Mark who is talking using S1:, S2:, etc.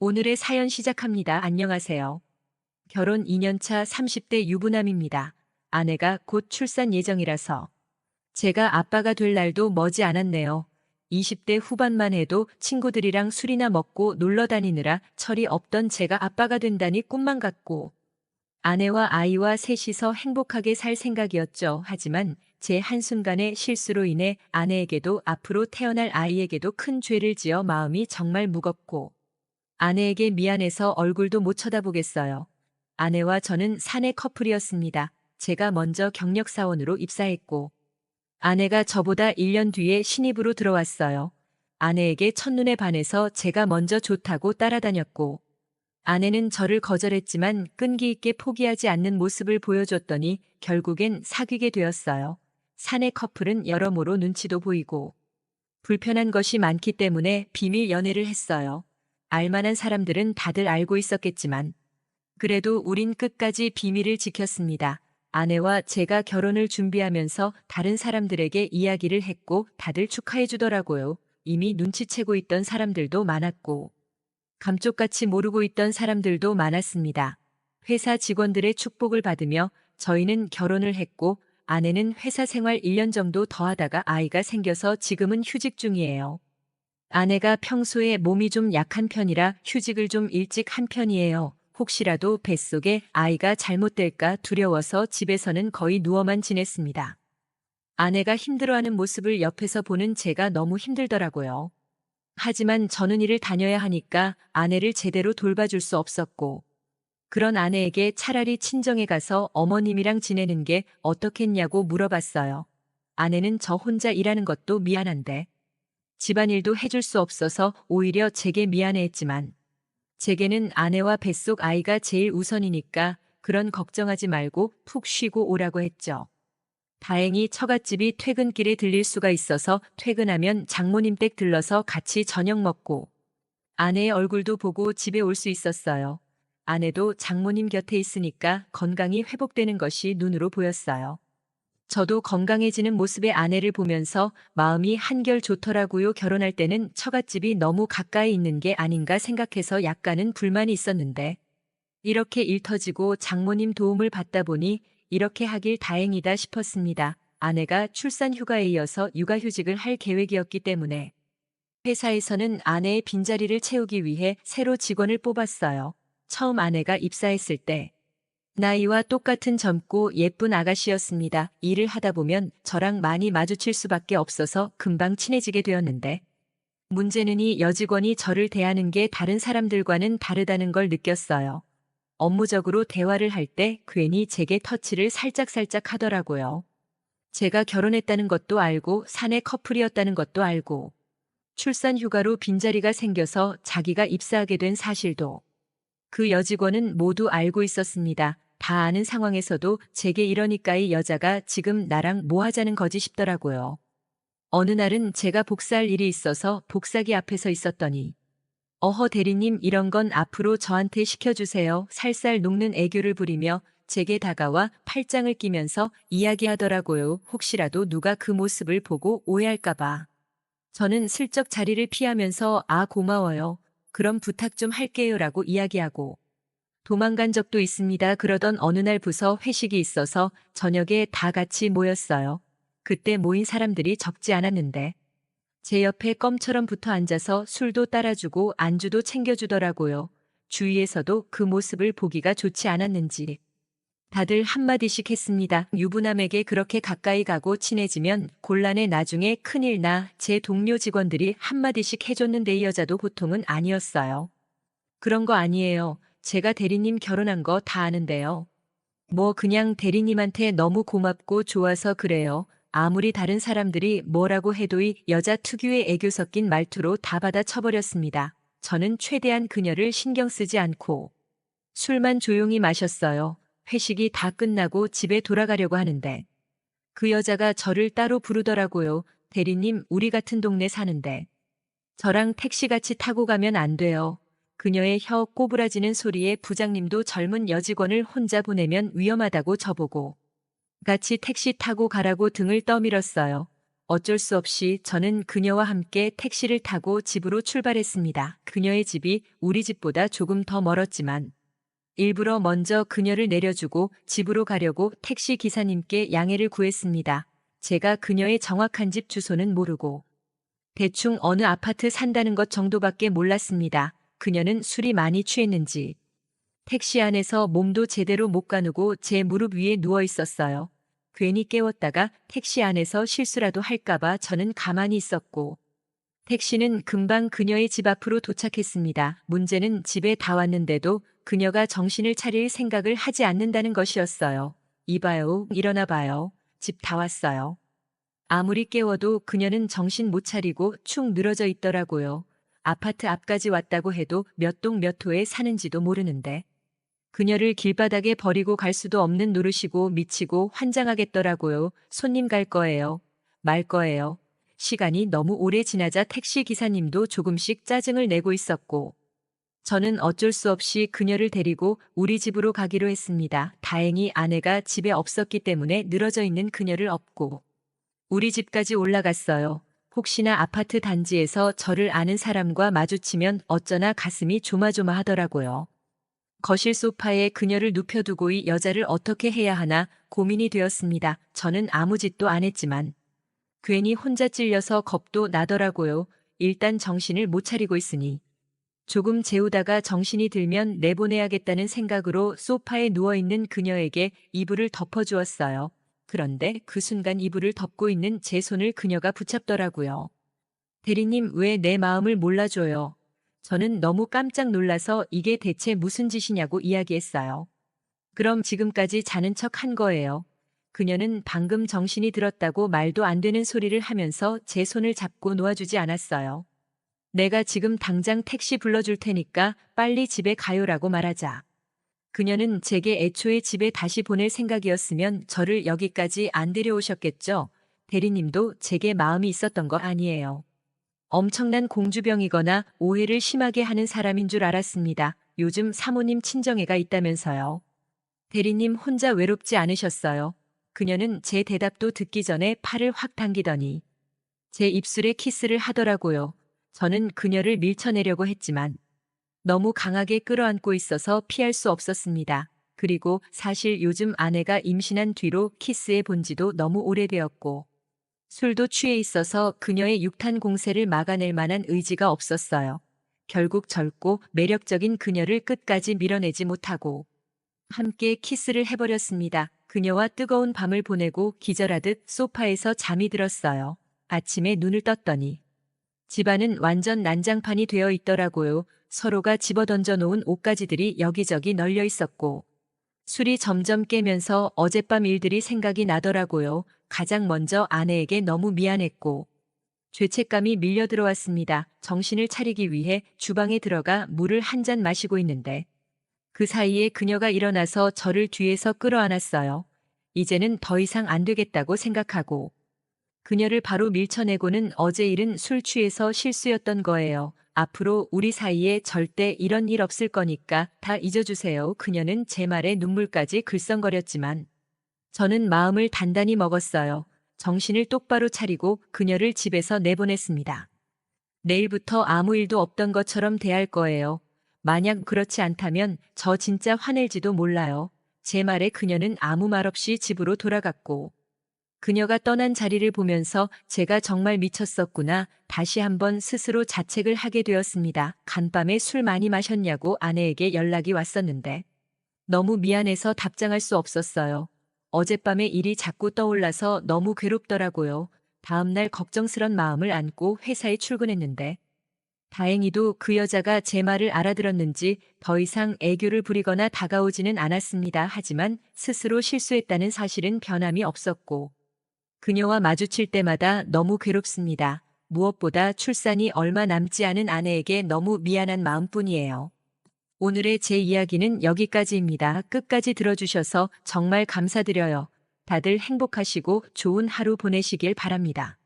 S1: 오늘의 사연 시작합니다. 안녕하세요. 결혼 2년차 30대 유부남입니다. 아내가 곧 출산 예정이라서 제가 아빠가 될 날도 머지 않았네요. 20대 후반만 해도 친구들이랑 술이나 먹고 놀러 다니느라 철이 없던 제가 아빠가 된다니 꿈만 같고 아내와 아이와 셋이서 행복하게 살 생각이었죠. 하지만 제 한순간의 실수로 인해 아내에게도 앞으로 태어날 아이에게도 큰 죄를 지어 마음이 정말 무겁고 아내에게 미안해서 얼굴도 못 쳐다보겠어요. 아내와 저는 사내 커플이었습니다. 제가 먼저 경력사원으로 입사했고 아내가 저보다 1년 뒤에 신입으로 들어왔어요. 아내에게 첫눈에 반해서 제가 먼저 좋다고 따라다녔고 아내는 저를 거절했지만 끈기 있게 포기하지 않는 모습을 보여줬더니 결국엔 사귀게 되었어요. 사내 커플은 여러모로 눈치도 보이고 불편한 것이 많기 때문에 비밀 연애를 했어요. 알만한 사람들은 다들 알고 있었겠지만 그래도 우린 끝까지 비밀을 지켰습니다. 아내와 제가 결혼을 준비하면서 다른 사람들에게 이야기를 했고 다들 축하해 주더라고요. 이미 눈치채고 있던 사람들도 많았고 감쪽같이 모르고 있던 사람들도 많았습니다. 회사 직원들의 축복을 받으며 저희는 결혼을 했고 아내는 회사 생활 1년 정도 더 하다가 아이가 생겨서 지금은 휴직 중이에요. 아내가 평소에 몸이 좀 약한 편이라 휴직을 좀 일찍 한 편이에요. 혹시라도 뱃속에 아이가 잘못될까 두려워서 집에서는 거의 누워만 지냈습니다. 아내가 힘들어하는 모습을 옆에서 보는 제가 너무 힘들더라고요. 하지만 저는 일을 다녀야 하니까 아내를 제대로 돌봐줄 수 없었고 그런 아내에게 차라리 친정에 가서 어머님이랑 지내는 게 어떻겠냐고 물어봤어요. 아내는 저 혼자 일하는 것도 미안한데 집안일도 해줄 수 없어서 오히려 제게 미안해했지만 제게는 아내와 뱃속 아이가 제일 우선이니까 그런 걱정하지 말고 푹 쉬고 오라고 했죠. 다행히 처갓집이 퇴근길에 들릴 수가 있어서 퇴근하면 장모님 댁 들러서 같이 저녁 먹고 아내의 얼굴도 보고 집에 올 수 있었어요. 아내도 장모님 곁에 있으니까 건강이 회복되는 것이 눈으로 보였어요. 저도 건강해지는 모습의 아내를 보면서 마음이 한결 좋더라고요. 결혼할 때는 처갓집이 너무 가까이 있는 게 아닌가 생각해서 약간은 불만이 있었는데 이렇게 일 터지고 장모님 도움을 받다 보니 이렇게 하길 다행이다 싶었습니다. 아내가 출산 휴가에 이어서 육아휴직을 할 계획이었기 때문에 회사에서는 아내의 빈자리를 채우기 위해 새로 직원을 뽑았어요. 처음 아내가 입사했을 때 나이와 똑같은 젊고 예쁜 아가씨였습니다. 일을 하다 보면 저랑 많이 마주칠 수밖에 없어서 금방 친해지게 되었는데 문제는 이 여직원이 저를 대하는 게 다른 사람들과는 다르다는 걸 느꼈어요. 업무적으로 대화를 할 때 괜히 제게 터치를 살짝살짝 하더라고요. 제가 결혼했다는 것도 알고 사내 커플이었다는 것도 알고 출산 휴가로 빈자리가 생겨서 자기가 입사하게 된 사실도 그 여직원은 모두 알고 있었습니다. 다 아는 상황에서도 제게 이러니까 이 여자가 지금 나랑 뭐 하자는 거지 싶더라고요. 어느 날은 제가 복사할 일이 있어서 복사기 앞에서 있었더니 어허 대리님 이런 건 앞으로 저한테 시켜주세요. 살살 녹는 애교를 부리며 제게 다가와 팔짱을 끼면서 이야기하더라고요. 혹시라도 누가 그 모습을 보고 오해할까봐. 저는 슬쩍 자리를 피하면서 아 고마워요. 그럼 부탁 좀 할게요라고 이야기하고 도망간 적도 있습니다. 그러던 어느 날 부서 회식이 있어서 저녁에 다 같이 모였어요. 그때 모인 사람들이 적지 않았는데 제 옆에 껌처럼 붙어 앉아서 술도 따라주고 안주도 챙겨주더라고요. 주위에서도 그 모습을 보기가 좋지 않았는지 다들 한마디씩 했습니다. 유부남에게 그렇게 가까이 가고 친해지면 곤란해 나중에 큰일 나. 제 동료 직원들이 한마디씩 해줬는데 이 여자도 보통은 아니었어요. 그런 거 아니에요. 제가 대리님 결혼한 거 다 아는데요. 뭐 그냥 대리님한테 너무 고맙고 좋아서 그래요. 아무리 다른 사람들이 뭐라고 해도 이 여자 특유의 애교 섞인 말투로 다 받아쳐버렸습니다. 저는 최대한 그녀를 신경 쓰지 않고 술만 조용히 마셨어요. 회식이 다 끝나고 집에 돌아가려고 하는데 그 여자가 저를 따로 부르더라고요. 대리님 우리 같은 동네 사는데 저랑 택시같이 타고 가면 안 돼요. 그녀의 혀 꼬부라지는 소리에 부장님도 젊은 여직원을 혼자 보내면 위험하다고 저보고 같이 택시 타고 가라고 등을 떠밀었어요. 어쩔 수 없이 저는 그녀와 함께 택시를 타고 집으로 출발했습니다. 그녀의 집이 우리 집보다 조금 더 멀었지만 일부러 먼저 그녀를 내려주고 집으로 가려고 택시 기사님께 양해를 구했습니다. 제가 그녀의 정확한 집 주소는 모르고 대충 어느 아파트 산다는 것 정도밖에 몰랐습니다. 그녀는 술이 많이 취했는지 택시 안에서 몸도 제대로 못 가누고 제 무릎 위에 누워 있었어요. 괜히 깨웠다가 택시 안에서 실수라도 할까봐 저는 가만히 있었고 택시는 금방 그녀의 집 앞으로 도착했습니다. 문제는 집에 다 왔는데도 그녀가 정신을 차릴 생각을 하지 않는다는 것이었어요. 이봐요, 일어나 봐요. 집 다 왔어요. 아무리 깨워도 그녀는 정신 못 차리고 축 늘어져 있더라고요. 아파트 앞까지 왔다고 해도 몇 동 몇 호에 사는지도 모르는데. 그녀를 길바닥에 버리고 갈 수도 없는 노릇이고 미치고 환장하겠더라고요. 손님 갈 거예요. 말 거예요. 시간이 너무 오래 지나자 택시 기사님도 조금씩 짜증을 내고 있었고 저는 어쩔 수 없이 그녀를 데리고 우리 집으로 가기로 했습니다. 다행히 아내가 집에 없었기 때문에 늘어져 있는 그녀를 업고 우리 집까지 올라갔어요. 혹시나 아파트 단지에서 저를 아는 사람과 마주치면 어쩌나 가슴이 조마조마하더라고요. 거실 소파에 그녀를 눕혀두고 이 여자를 어떻게 해야 하나 고민이 되었습니다. 저는 아무 짓도 안 했지만 괜히 혼자 찔려서 겁도 나더라고요. 일단 정신을 못 차리고 있으니 조금 재우다가 정신이 들면 내보내야겠다는 생각으로 소파에 누워있는 그녀에게 이불을 덮어주었어요. 그런데 그 순간 이불을 덮고 있는 제 손을 그녀가 붙잡더라고요. 대리님, 왜 내 마음을 몰라줘요? 저는 너무 깜짝 놀라서 이게 대체 무슨 짓이냐고 이야기했어요. 그럼 지금까지 자는 척 한 거예요. 그녀는 방금 정신이 들었다고 말도 안 되는 소리를 하면서 제 손을 잡고 놓아주지 않았어요. 내가 지금 당장 택시 불러줄 테니까 빨리 집에 가요라고 말하자. 그녀는 제게 애초에 집에 다시 보낼 생각이었으면 저를 여기까지 안 데려오셨겠죠. 대리님도 제게 마음이 있었던 거 아니에요. 엄청난 공주병이거나 오해를 심하게 하는 사람인 줄 알았습니다. 요즘 사모님 친정애가 있다면서요. 대리님 혼자 외롭지 않으셨어요. 그녀는 제 대답도 듣기 전에 팔을 확 당기더니 제 입술에 키스를 하더라고요. 저는 그녀를 밀쳐내려고 했지만 너무 강하게 끌어안고 있어서 피할 수 없었습니다. 그리고 사실 요즘 아내가 임신한 뒤로 키스해 본 지도 너무 오래되었고 술도 취해 있어서 그녀의 육탄 공세를 막아낼 만한 의지가 없었어요. 결국 젊고 매력적인 그녀를 끝까지 밀어내지 못하고 함께 키스를 해버렸습니다. 그녀와 뜨거운 밤을 보내고 기절하듯 소파에서 잠이 들었어요. 아침에 눈을 떴더니 집안은 완전 난장판이 되어 있더라고요. 서로가 집어던져 놓은 옷가지들이 여기저기 널려 있었고 술이 점점 깨면서 어젯밤 일들이 생각이 나더라고요. 가장 먼저 아내에게 너무 미안했고 죄책감이 밀려 들어왔습니다. 정신을 차리기 위해 주방에 들어가 물을 한 잔 마시고 있는데 그 사이에 그녀가 일어나서 저를 뒤에서 끌어안았어요. 이제는 더 이상 안 되겠다고 생각하고 그녀를 바로 밀쳐내고는 어제 일은 술 취해서 실수였던 거예요. 앞으로 우리 사이에 절대 이런 일 없을 거니까 다 잊어주세요. 그녀는 제 말에 눈물까지 글썽거렸지만 저는 마음을 단단히 먹었어요. 정신을 똑바로 차리고 그녀를 집에서 내보냈습니다. 내일부터 아무 일도 없던 것처럼 대할 거예요. 만약 그렇지 않다면 저 진짜 화낼지도 몰라요. 제 말에 그녀는 아무 말 없이 집으로 돌아갔고 그녀가 떠난 자리를 보면서 제가 정말 미쳤었구나. 다시 한번 스스로 자책을 하게 되었습니다. 간밤에 술 많이 마셨냐고 아내에게 연락이 왔었는데 너무 미안해서 답장할 수 없었어요. 어젯밤의 일이 자꾸 떠올라서 너무 괴롭더라고요. 다음날 걱정스런 마음을 안고 회사에 출근했는데 다행히도 그 여자가 제 말을 알아들었는지 더 이상 애교를 부리거나 다가오지는 않았습니다. 하지만 스스로 실수했다는 사실은 변함이 없었고 그녀와 마주칠 때마다 너무 괴롭습니다. 무엇보다 출산이 얼마 남지 않은 아내에게 너무 미안한 마음뿐이에요. 오늘의 제 이야기는 여기까지입니다. 끝까지 들어주셔서 정말 감사드려요. 다들 행복하시고 좋은 하루 보내시길 바랍니다.